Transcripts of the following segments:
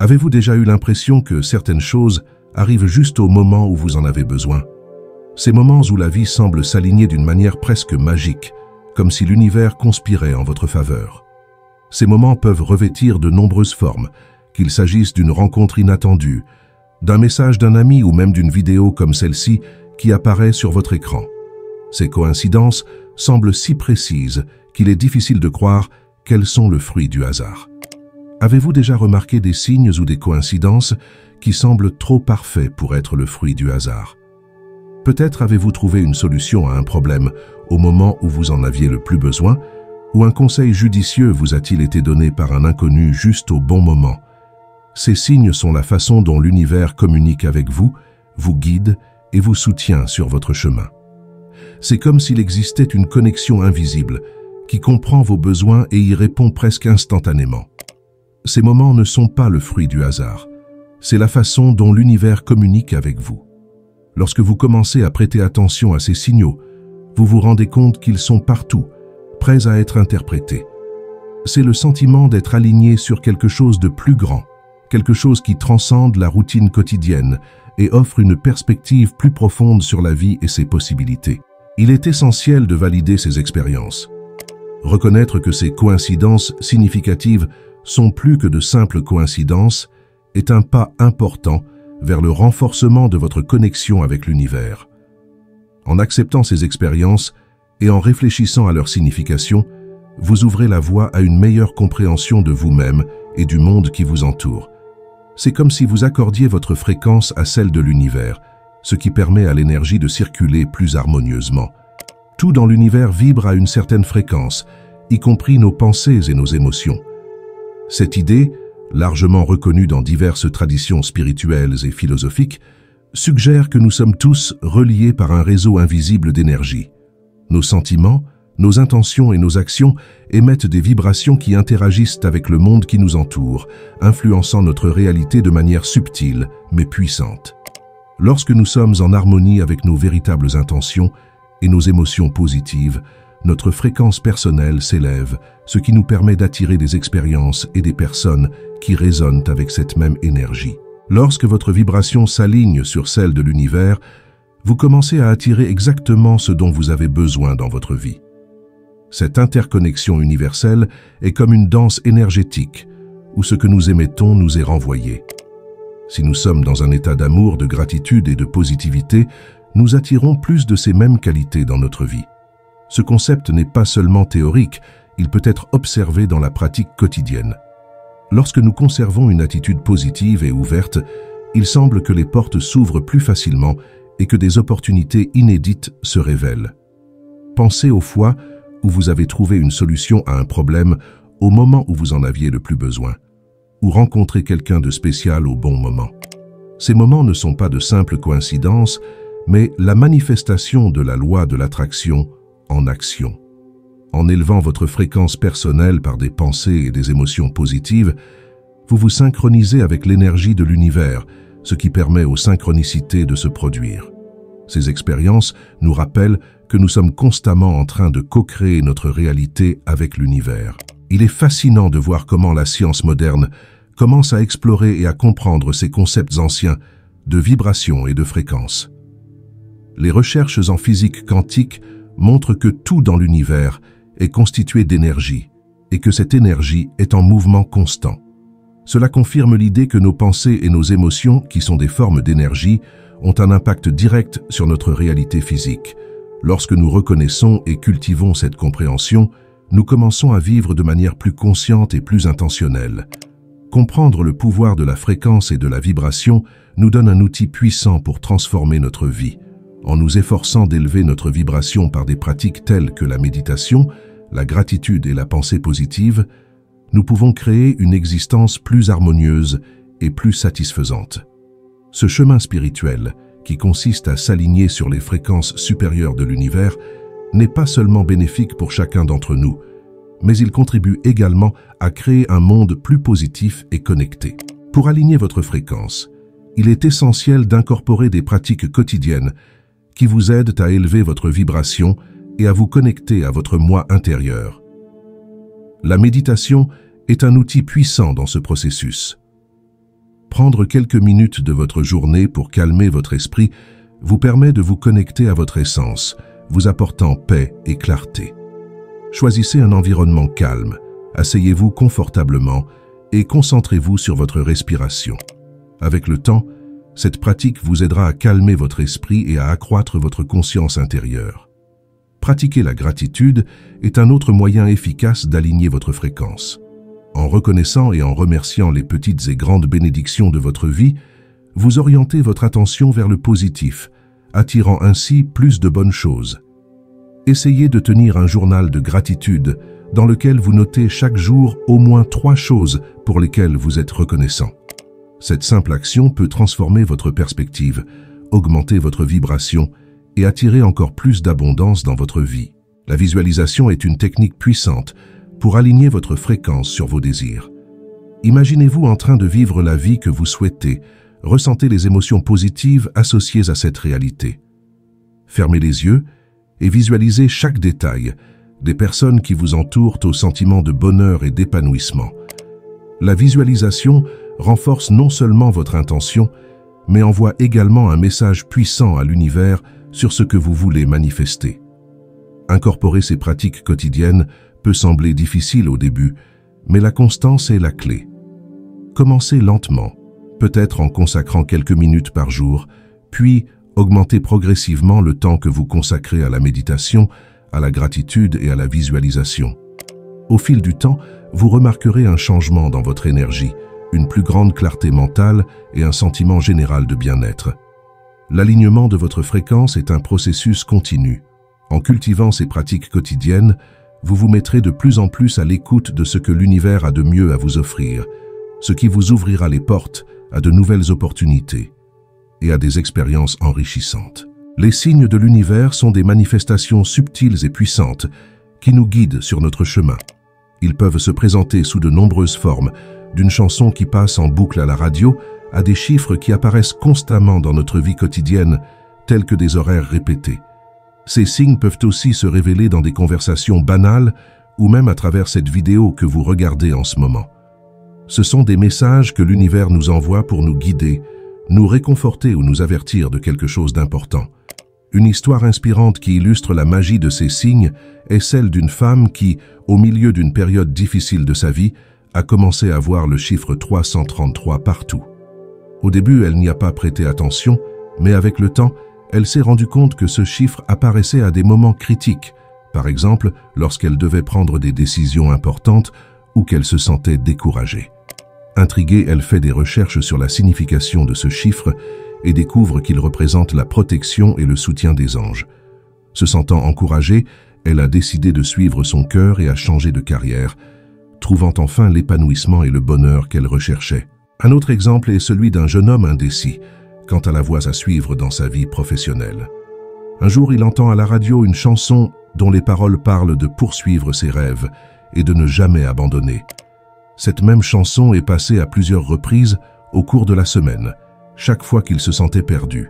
Avez-vous déjà eu l'impression que certaines choses arrivent juste au moment où vous en avez besoin? Ces moments où la vie semble s'aligner d'une manière presque magique, comme si l'univers conspirait en votre faveur. Ces moments peuvent revêtir de nombreuses formes, qu'il s'agisse d'une rencontre inattendue, d'un message d'un ami ou même d'une vidéo comme celle-ci qui apparaît sur votre écran. Ces coïncidences semblent si précises qu'il est difficile de croire qu'elles sont le fruit du hasard. Avez-vous déjà remarqué des signes ou des coïncidences qui semblent trop parfaits pour être le fruit du hasard? Peut-être avez-vous trouvé une solution à un problème au moment où vous en aviez le plus besoin, ou un conseil judicieux vous a-t-il été donné par un inconnu juste au bon moment? Ces signes sont la façon dont l'univers communique avec vous, vous guide et vous soutient sur votre chemin. C'est comme s'il existait une connexion invisible qui comprend vos besoins et y répond presque instantanément. Ces moments ne sont pas le fruit du hasard, c'est la façon dont l'univers communique avec vous. Lorsque vous commencez à prêter attention à ces signaux, vous vous rendez compte qu'ils sont partout, prêts à être interprétés. C'est le sentiment d'être aligné sur quelque chose de plus grand, quelque chose qui transcende la routine quotidienne et offre une perspective plus profonde sur la vie et ses possibilités. Il est essentiel de valider ces expériences. Reconnaître que ces coïncidences significatives sont plus que de simples coïncidences est un pas important vers le renforcement de votre connexion avec l'univers. En acceptant ces expériences et en réfléchissant à leur signification, vous ouvrez la voie à une meilleure compréhension de vous-même et du monde qui vous entoure. C'est comme si vous accordiez votre fréquence à celle de l'univers, ce qui permet à l'énergie de circuler plus harmonieusement. Tout dans l'univers vibre à une certaine fréquence, y compris nos pensées et nos émotions. Cette idée, largement reconnue dans diverses traditions spirituelles et philosophiques, suggère que nous sommes tous reliés par un réseau invisible d'énergie. Nos sentiments, nos intentions et nos actions émettent des vibrations qui interagissent avec le monde qui nous entoure, influençant notre réalité de manière subtile mais puissante. Lorsque nous sommes en harmonie avec nos véritables intentions et nos émotions positives, notre fréquence personnelle s'élève, ce qui nous permet d'attirer des expériences et des personnes qui résonnent avec cette même énergie. Lorsque votre vibration s'aligne sur celle de l'univers, vous commencez à attirer exactement ce dont vous avez besoin dans votre vie. Cette interconnexion universelle est comme une danse énergétique, où ce que nous émettons nous est renvoyé. Si nous sommes dans un état d'amour, de gratitude et de positivité, nous attirons plus de ces mêmes qualités dans notre vie. Ce concept n'est pas seulement théorique, il peut être observé dans la pratique quotidienne. Lorsque nous conservons une attitude positive et ouverte, il semble que les portes s'ouvrent plus facilement et que des opportunités inédites se révèlent. Pensez aux fois où vous avez trouvé une solution à un problème au moment où vous en aviez le plus besoin, ou rencontré quelqu'un de spécial au bon moment. Ces moments ne sont pas de simples coïncidences, mais la manifestation de la loi de l'attraction en action. En élevant votre fréquence personnelle par des pensées et des émotions positives, vous vous synchronisez avec l'énergie de l'univers, ce qui permet aux synchronicités de se produire. Ces expériences nous rappellent que nous sommes constamment en train de co-créer notre réalité avec l'univers. Il est fascinant de voir comment la science moderne commence à explorer et à comprendre ces concepts anciens de vibration et de fréquence. Les recherches en physique quantique montrent que tout dans l'univers est constitué d'énergie et que cette énergie est en mouvement constant. Cela confirme l'idée que nos pensées et nos émotions, qui sont des formes d'énergie, ont un impact direct sur notre réalité physique. Lorsque nous reconnaissons et cultivons cette compréhension, nous commençons à vivre de manière plus consciente et plus intentionnelle. Comprendre le pouvoir de la fréquence et de la vibration nous donne un outil puissant pour transformer notre vie. En nous efforçant d'élever notre vibration par des pratiques telles que la méditation, la gratitude et la pensée positive, nous pouvons créer une existence plus harmonieuse et plus satisfaisante. Ce chemin spirituel, qui consiste à s'aligner sur les fréquences supérieures de l'univers, n'est pas seulement bénéfique pour chacun d'entre nous, mais il contribue également à créer un monde plus positif et connecté. Pour aligner votre fréquence, il est essentiel d'incorporer des pratiques quotidiennes qui vous aident à élever votre vibration et à vous connecter à votre moi intérieur. La méditation est un outil puissant dans ce processus. Prendre quelques minutes de votre journée pour calmer votre esprit vous permet de vous connecter à votre essence, vous apportant paix et clarté. Choisissez un environnement calme, asseyez-vous confortablement et concentrez-vous sur votre respiration. Avec le temps, cette pratique vous aidera à calmer votre esprit et à accroître votre conscience intérieure. Pratiquer la gratitude est un autre moyen efficace d'aligner votre fréquence. En reconnaissant et en remerciant les petites et grandes bénédictions de votre vie, vous orientez votre attention vers le positif, attirant ainsi plus de bonnes choses. Essayez de tenir un journal de gratitude dans lequel vous notez chaque jour au moins 3 choses pour lesquelles vous êtes reconnaissant. Cette simple action peut transformer votre perspective, augmenter votre vibration et attirer encore plus d'abondance dans votre vie. La visualisation est une technique puissante pour aligner votre fréquence sur vos désirs. Imaginez-vous en train de vivre la vie que vous souhaitez, ressentez les émotions positives associées à cette réalité. Fermez les yeux et visualisez chaque détail, des personnes qui vous entourent au sentiment de bonheur et d'épanouissement. La visualisation renforce non seulement votre intention, mais envoie également un message puissant à l'univers sur ce que vous voulez manifester. Incorporer ces pratiques quotidiennes peut sembler difficile au début, mais la constance est la clé. Commencez lentement, peut-être en consacrant quelques minutes par jour, puis augmentez progressivement le temps que vous consacrez à la méditation, à la gratitude et à la visualisation. Au fil du temps, vous remarquerez un changement dans votre énergie, une plus grande clarté mentale et un sentiment général de bien-être. L'alignement de votre fréquence est un processus continu. En cultivant ces pratiques quotidiennes, vous vous mettrez de plus en plus à l'écoute de ce que l'univers a de mieux à vous offrir, ce qui vous ouvrira les portes à de nouvelles opportunités et à des expériences enrichissantes. Les signes de l'univers sont des manifestations subtiles et puissantes qui nous guident sur notre chemin. Ils peuvent se présenter sous de nombreuses formes, d'une chanson qui passe en boucle à la radio à des chiffres qui apparaissent constamment dans notre vie quotidienne, tels que des horaires répétés. Ces signes peuvent aussi se révéler dans des conversations banales ou même à travers cette vidéo que vous regardez en ce moment. Ce sont des messages que l'univers nous envoie pour nous guider, nous réconforter ou nous avertir de quelque chose d'important. Une histoire inspirante qui illustre la magie de ces signes est celle d'une femme qui, au milieu d'une période difficile de sa vie, a commencé à voir le chiffre 333 partout. Au début, elle n'y a pas prêté attention, mais avec le temps, elle s'est rendue compte que ce chiffre apparaissait à des moments critiques, par exemple lorsqu'elle devait prendre des décisions importantes ou qu'elle se sentait découragée. Intriguée, elle fait des recherches sur la signification de ce chiffre et découvre qu'il représente la protection et le soutien des anges. Se sentant encouragée, elle a décidé de suivre son cœur et a changé de carrière, trouvant enfin l'épanouissement et le bonheur qu'elle recherchait. Un autre exemple est celui d'un jeune homme indécis quant à la voie à suivre dans sa vie professionnelle. Un jour, il entend à la radio une chanson dont les paroles parlent de poursuivre ses rêves et de ne jamais abandonner. Cette même chanson est passée à plusieurs reprises au cours de la semaine, chaque fois qu'il se sentait perdu.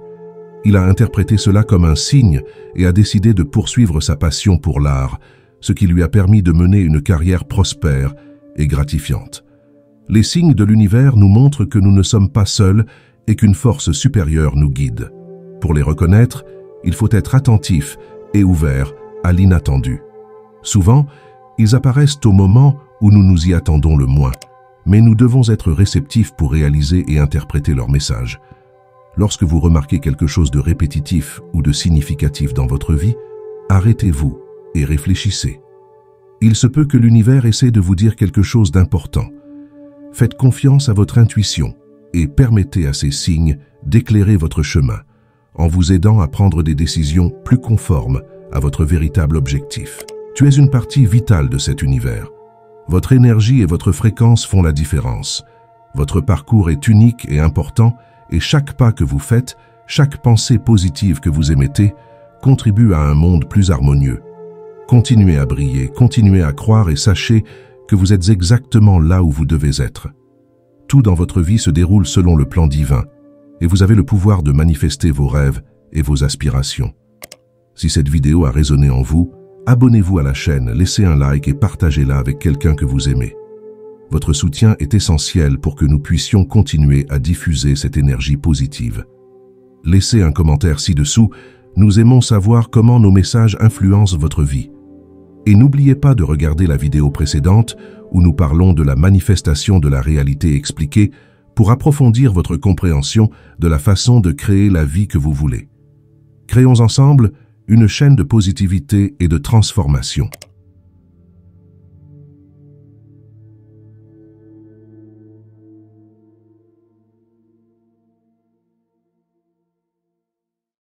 Il a interprété cela comme un signe et a décidé de poursuivre sa passion pour l'art, ce qui lui a permis de mener une carrière prospère et gratifiante. Les signes de l'univers nous montrent que nous ne sommes pas seuls et qu'une force supérieure nous guide. Pour les reconnaître, il faut être attentif et ouvert à l'inattendu. Souvent, ils apparaissent au moment où nous nous y attendons le moins, mais nous devons être réceptifs pour réaliser et interpréter leur message. Lorsque vous remarquez quelque chose de répétitif ou de significatif dans votre vie, arrêtez-vous et réfléchissez. Il se peut que l'univers essaie de vous dire quelque chose d'important. Faites confiance à votre intuition et permettez à ces signes d'éclairer votre chemin, en vous aidant à prendre des décisions plus conformes à votre véritable objectif. Tu es une partie vitale de cet univers. Votre énergie et votre fréquence font la différence. Votre parcours est unique et important, et chaque pas que vous faites, chaque pensée positive que vous émettez, contribue à un monde plus harmonieux. Continuez à briller, continuez à croire et sachez que vous êtes exactement là où vous devez être. Tout dans votre vie se déroule selon le plan divin, et vous avez le pouvoir de manifester vos rêves et vos aspirations. Si cette vidéo a résonné en vous, abonnez-vous à la chaîne, laissez un like et partagez-la avec quelqu'un que vous aimez. Votre soutien est essentiel pour que nous puissions continuer à diffuser cette énergie positive. Laissez un commentaire ci-dessous, nous aimons savoir comment nos messages influencent votre vie. Et n'oubliez pas de regarder la vidéo précédente où nous parlons de la manifestation de la réalité expliquée pour approfondir votre compréhension de la façon de créer la vie que vous voulez. Créons ensemble une chaîne de positivité et de transformation.